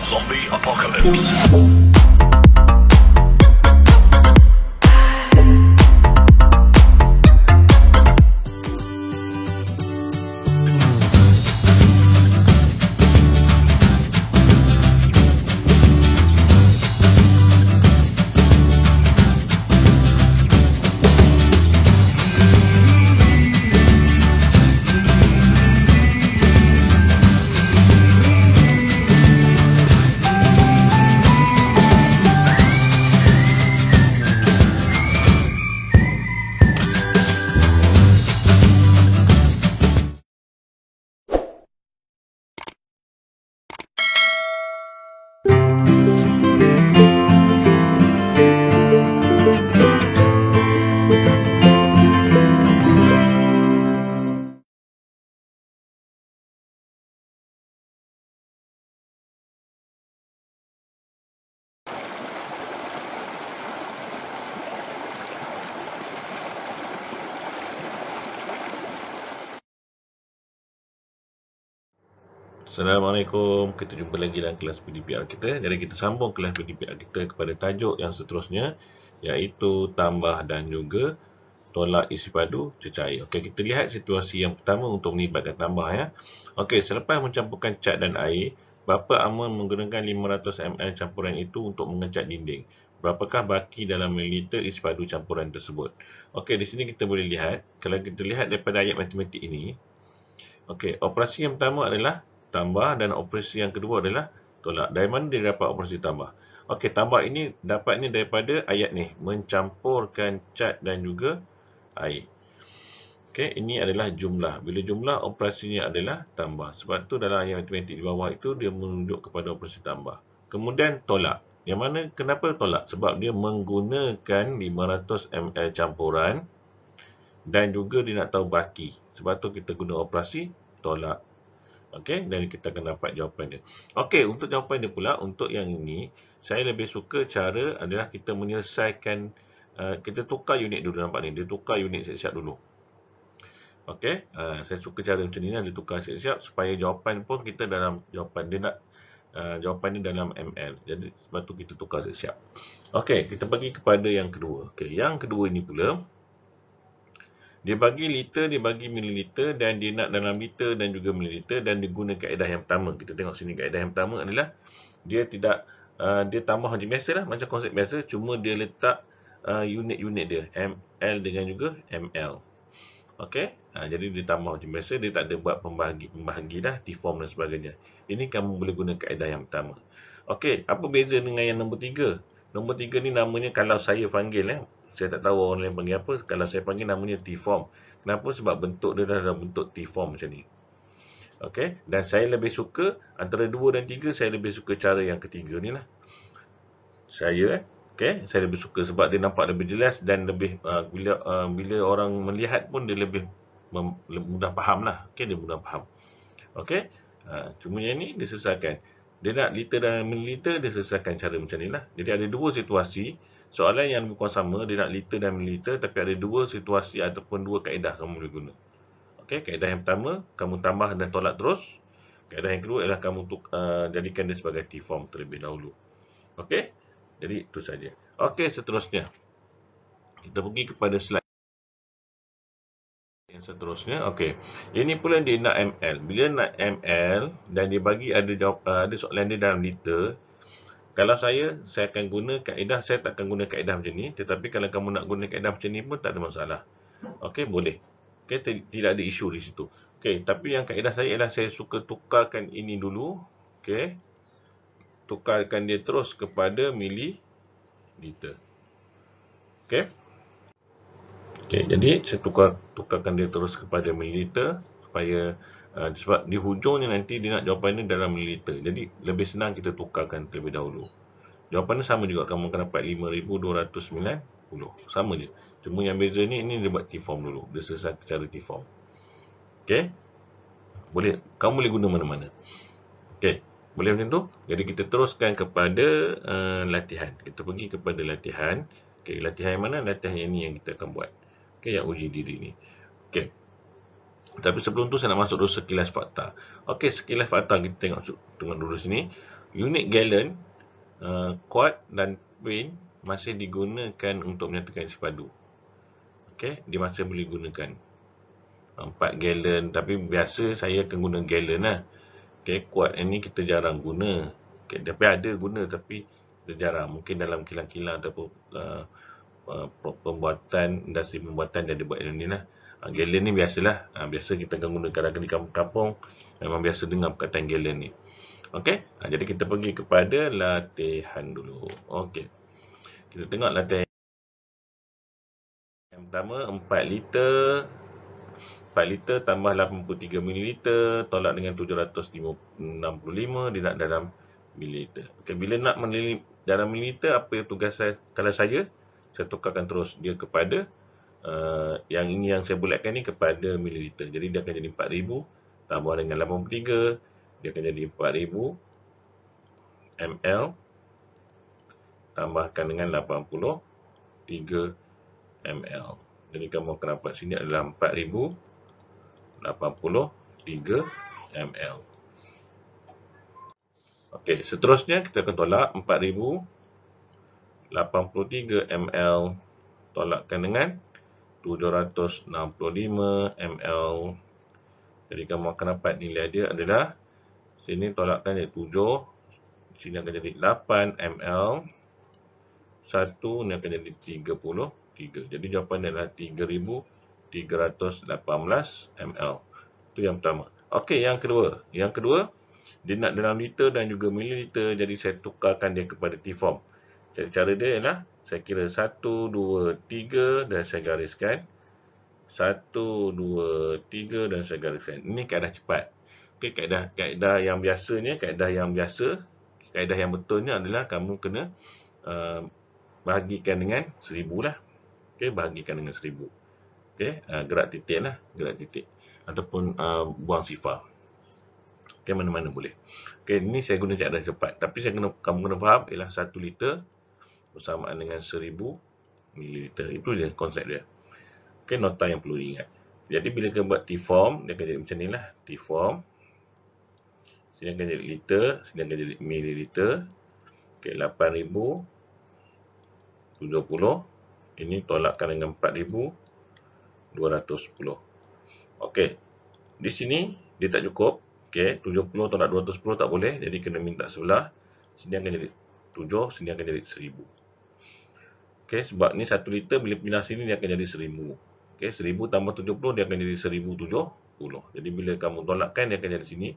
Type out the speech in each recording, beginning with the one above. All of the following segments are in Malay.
Zombie Apocalypse. Assalamualaikum, kita jumpa lagi dalam kelas PDPR kita. Jadi kita sambung kelas PDPR kita kepada tajuk yang seterusnya, iaitu tambah dan juga tolak isi padu cecair. Okey, kita lihat situasi yang pertama untuk melibatkan tambah ya. Okey, selepas mencampurkan cat dan air, bapa Amon menggunakan 500 ml campuran itu untuk mengecat dinding. Berapakah baki dalam mililiter isi padu campuran tersebut? Okey, di sini kita boleh lihat, kalau kita lihat daripada ayat matematik ini, okey, operasi yang pertama adalah tambah dan operasi yang kedua adalah tolak. Dari mana dia dapat operasi tambah? Okey, tambah ini dapatnya daripada ayat ni, mencampurkan cat dan juga air. Okey, ini adalah jumlah. Bila jumlah, operasinya adalah tambah. Sebab tu dalam ayat matematik di bawah itu dia menunjuk kepada operasi tambah. Kemudian tolak. Yang mana kenapa tolak? Sebab dia menggunakan 500 ml campuran dan juga dia nak tahu baki. Sebab tu kita guna operasi tolak. Okey, dan kita akan dapat jawapan dia. Okey, untuk jawapan dia pula, untuk yang ini, saya lebih suka cara adalah kita menyelesaikan, kita tukar unit dulu, nampak ni. Dia tukar unit siap-siap dulu. Okey, saya suka cara macam ni, dia tukar siap-siap supaya jawapan pun kita dalam jawapan. Dia nak jawapan ni dalam ml. Jadi, sebab tu kita tukar siap-siap. Okey, kita pergi kepada yang kedua. Okey, yang kedua ini pula, dia bagi liter, dia bagi mililiter dan dia nak dalam liter dan juga mililiter dan dia guna kaedah yang pertama. Kita tengok sini kaedah yang pertama adalah dia tidak dia tambah macam biasa lah, macam konsep biasa, cuma dia letak unit-unit dia ml dengan juga ml. Okey, jadi dia tambah macam biasa, dia tak ada buat pembahagi dah, T-form dan sebagainya. Ini kamu boleh guna kaedah yang pertama. Okey, apa beza dengan yang nombor 3? Nombor 3 ni namanya, kalau saya panggil saya tak tahu orang lain panggil apa. Kalau saya panggil namanya T-form. Kenapa? Sebab bentuk dia dah bentuk T-form macam ni. Okey. Dan saya lebih suka antara 2 dan 3, saya lebih suka cara yang ketiga ni lah. Saya lebih suka sebab dia nampak lebih jelas dan lebih bila orang melihat pun dia lebih mudah faham lah. Okey, dia mudah faham. Okey. Cuma yang ni dia selesaikan. Dia nak liter dan mililiter, dia selesaikan cara macam ni lah. Jadi ada 2 situasi. Soalan yang lebih kurang sama, dia nak liter dan mililiter, tapi ada 2 situasi ataupun 2 kaedah kamu boleh guna. Okey, kaedah yang pertama, kamu tambah dan tolak terus. Kaedah yang kedua adalah kamu jadikan dia sebagai T-form terlebih dahulu. Okey, jadi itu saja. Okey, seterusnya. Kita pergi kepada slide yang seterusnya. Okey, ini pula dia nak ml. Bila nak ml dan dia bagi ada soalan dia dalam liter, kalau saya akan guna kaedah, saya tak akan guna kaedah macam ni. Tetapi kalau kamu nak guna kaedah macam ni pun tak ada masalah. Okey, boleh. Okey, tidak ada isu di situ. Okey, tapi yang kaedah saya ialah saya suka tukarkan ini dulu. Okey, tukarkan dia terus kepada mililiter. Okey. Okey, jadi saya tukarkan dia terus kepada mililiter supaya sebab di hujungnya nanti dia nak jawapannya dalam mililiter. Jadi lebih senang kita tukarkan terlebih dahulu. Jawapannya sama juga, kamu akan dapat 5290. Sama je. Cuma yang beza ni dia buat T-form dulu. Dia selesai cara T-form. Okey. Kamu boleh guna mana-mana. Okey. Boleh macam tu? Jadi kita teruskan kepada latihan. Kita pergi kepada latihan. Okey, latihan yang mana? Latihan yang ni yang kita akan buat. Okey, yang uji diri ni. Okey. Tapi sebelum tu saya nak masuk dulu sekilas fakta. Okey, sekilas fakta kita tengok dulu sini. unit gallon, quart dan pint masih digunakan untuk menyatakan isi padu. Okey, dia masih boleh gunakan 4 gallon, tapi biasa saya akan guna gallon lah. Okey, quart ini kita jarang guna. Okey, tapi ada guna tapi kita jarang. Mungkin dalam kilang-kilang ataupun pembuatan, industri pembuatan dia ada buat ini lah. Gallon ni biasalah. Biasa kita akan guna kadang-kadang di kampung-kampung. Memang biasa dengar perkataan gallon ni. Okey, jadi kita pergi kepada latihan dulu. Okey, kita tengok latihan yang pertama, 4 liter. 4 liter tambah 83 ml, tolak dengan 765, dia nak dalam mililiter. Okay, bila nak dalam mililiter, apa yang tugas saya? Kalau saya tukarkan terus dia kepada yang ini yang saya bulatkan ni kepada mililiter. Jadi dia akan jadi 4000 tambah dengan 83, dia akan jadi 4000 ml tambahkan dengan 83 ml. Jadi kamu akan dapat sini adalah 4083 ml. Okey, seterusnya kita akan tolak 4083 ml tolakkan dengan 765 ml. Jadi kamu akan dapat nilai dia adalah sini tolakkan jadi 7, sini akan jadi 8 ml. 1 ni akan jadi 33. Jadi jawapannya adalah 3318 ml. Itu yang pertama. Okey, yang kedua. Yang kedua, dia nak dalam liter dan juga mililiter. Jadi saya tukarkan dia kepada T-form. Jadi cara dia ialah saya kira 1, 2, 3 dan saya gariskan. 1, 2, 3 dan saya gariskan. Ini kaedah cepat. Okey, kaedah yang biasanya, kaedah yang betulnya adalah kamu kena bahagikan dengan 1000 lah. Okey, bahagikan dengan 1000. Okey, gerak titik lah, gerak titik. Ataupun buang sifar. Okey, mana-mana boleh. Okey, ini saya guna cara cepat. Tapi kamu kena faham ialah 1 liter bersamaan dengan 1000 mililiter. Itu je konsep dia. Okey, nota yang perlu diingat. Jadi bila kita buat T-form, dia akan jadi macam ni lah. T-form. Sini akan jadi liter, sini akan jadi mililiter. Okey, 8070. Ini tolakkan dengan 4210. Okey. Di sini dia tak cukup. Okey, 70 tolak 210 tak boleh. Jadi kena minta sebelah. Sini akan jadi 7, sini akan jadi 1000. Okey, sebab ni 1 liter bila pindah sini dia akan jadi 1000. Okey, 1000 tambah 70 dia akan jadi 1070. Jadi bila kamu tolakkan dia akan jadi sini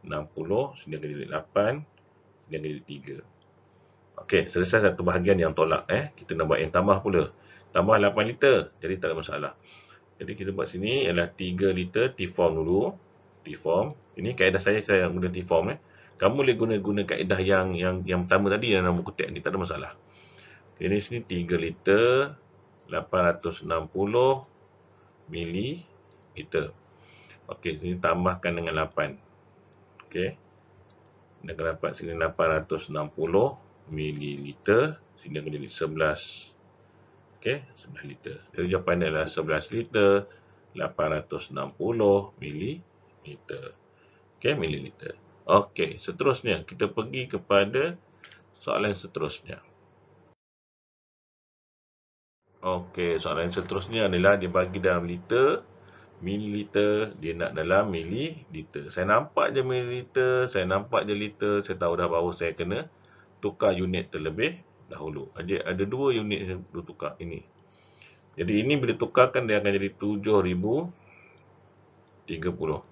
60, sini akan jadi 8, sini akan jadi 3. Okey, selesai satu bahagian yang tolak. Kita nak buat yang tambah pula. Tambah 8 liter. Jadi tak ada masalah. Jadi kita buat sini ialah 3 liter T-form dulu. T-form. Ini kaedah saya guna T-form. Kamu boleh guna kaedah yang pertama tadi yang nombor kutip ni, tak ada masalah. Ini sini 3 liter 860 mililiter. Okey, sini tambahkan dengan 8. Okey. Kita akan dapat sini 860 mililiter. Sini akan jadi 11. Okey, 11 liter. Jadi jawapannya adalah 11 liter 860 mililiter. Okey, mililiter. Okey, seterusnya kita pergi kepada soalan seterusnya. Okey, soalan seterusnya adalah dia bagi dalam liter, mililiter, dia nak dalam mililiter. Saya nampak je mililiter, saya nampak je liter, saya tahu dah bahawa saya kena tukar unit terlebih dahulu. Ada 2 unit yang perlu tukar ini. Jadi ini bila tukarkan dia akan jadi 7030.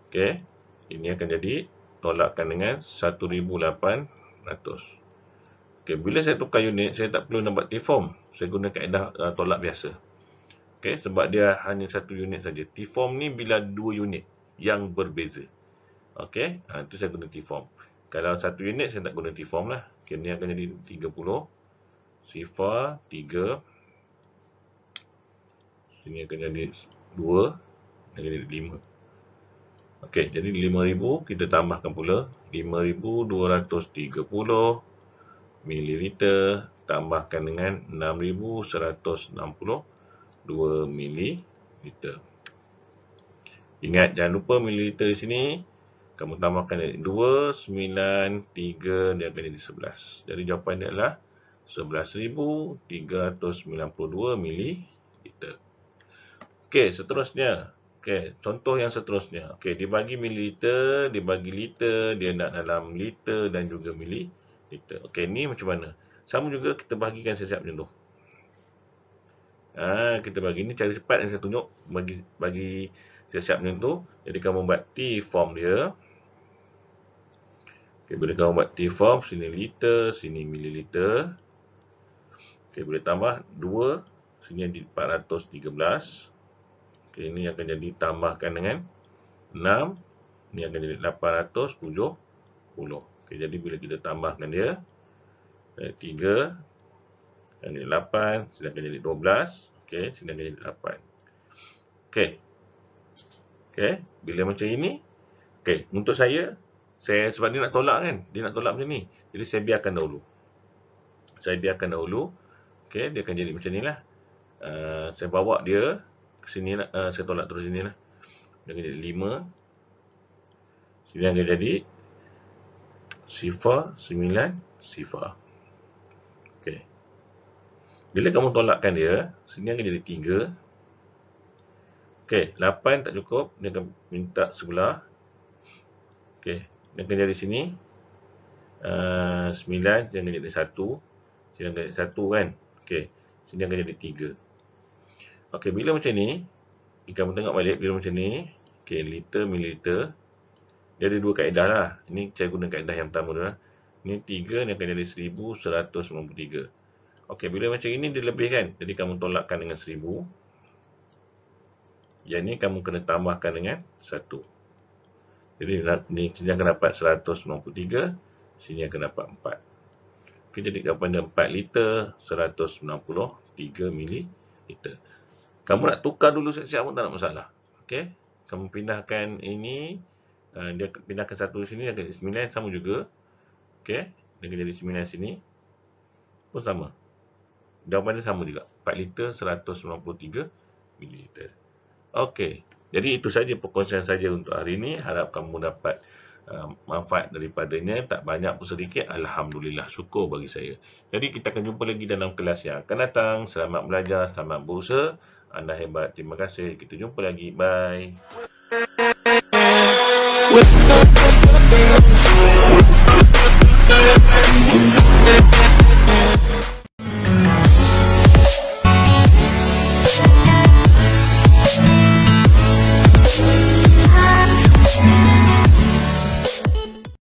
Okey. Ini akan jadi tolakkan dengan 1800. Okey, bila saya tukar unit, saya tak perlu nak buat T-form. Saya guna kaedah tolak biasa. Okey, sebab dia hanya 1 unit saja. T-form ni bila 2 unit yang berbeza. Okey, itu saya guna T-form. Kalau 1 unit saya tak guna T-form lah. Okey, ni akan jadi 30. Sifar 3. Sini akan jadi 2. Ini akan jadi 5. Okey, jadi 5000 kita tambahkan pula 5230 mililiter tambahkan dengan 6162 mililiter. Ingat, jangan lupa mililiter di sini Kamu tambahkan dari 2, 9, 3, dia akan jadi 11. Jadi jawapan dia adalah 11,392 mililiter. Okey, seterusnya. Okey, contoh yang seterusnya. Okey, dia bagi mililiter, dia bagi liter, dia nak dalam liter dan juga mililiter. Okey, ni macam mana? Sama juga kita bahagikan siap-siap macam tu. Kita bagi ni cara cepat yang saya tunjuk bagi siap-siap macam tu. Jadi kamu buat T form dia. Okey, bila kamu buat T form, sini liter, sini mililiter. Okey, boleh tambah 2, sini jadi 413. Okey, ini akan jadi tambahkan dengan 6, ini akan jadi 870. Okey, jadi bila kita tambahkan dia, 3, akan jadi 8, sini akan jadi 12. Okey, sini akan jadi 8. Okey. Okey, bila macam ini, okey, untuk saya sebab dia nak tolak kan, dia nak tolak macam ni. Jadi saya biarkan dahulu. Okey, dia akan jadi macam ni lah. Saya bawa dia ke sini lah. Saya tolak terus sini lah. Dia akan jadi 5. Sini akan jadi 0, 9, 0. Okey. Bila kamu tolakkan dia, sini akan jadi 3. Okey, 8 tak cukup. Dia akan minta sebelah. Okey, dia akan jadi sini. 9, dia akan jadi 1. Sini akan jadi 1 kan. Okey, sini akan jadi 3. Okey, bila macam ni, kamu tengok balik bila macam ni. Okey, liter, mililiter. Dia ada dua kaedah lah. Ini saya guna kaedah yang pertama dulu lah. Ini 3, ni akan jadi 1193. Okey, bila macam ini dia lebih kan. Jadi kamu tolakkan dengan 1000. Yang ni kamu kena tambahkan dengan 1. Jadi ni sini akan dapat 193. Sini akan dapat 4. Okey, jadi jawapan dia 4 liter 193 mililiter. Kamu nak tukar dulu siap-siap pun tak nak masalah. Okey, kamu pindahkan ini. Dia pindahkan 1 sini, dia akan jadi 9. Sama juga. Okey, dia akan jadi 9 sini. Pun sama. Jawapan dia sama juga. 4 liter 193 mililiter. Okey, jadi itu saja perkongsian saja untuk hari ini. Harap kamu dapat manfaat daripadanya. Tak banyak pun sedikit. Alhamdulillah, syukur bagi saya. Jadi kita akan jumpa lagi dalam kelas yang akan datang. Selamat belajar, selamat berusaha. Anda hebat. Terima kasih. Kita jumpa lagi. Bye.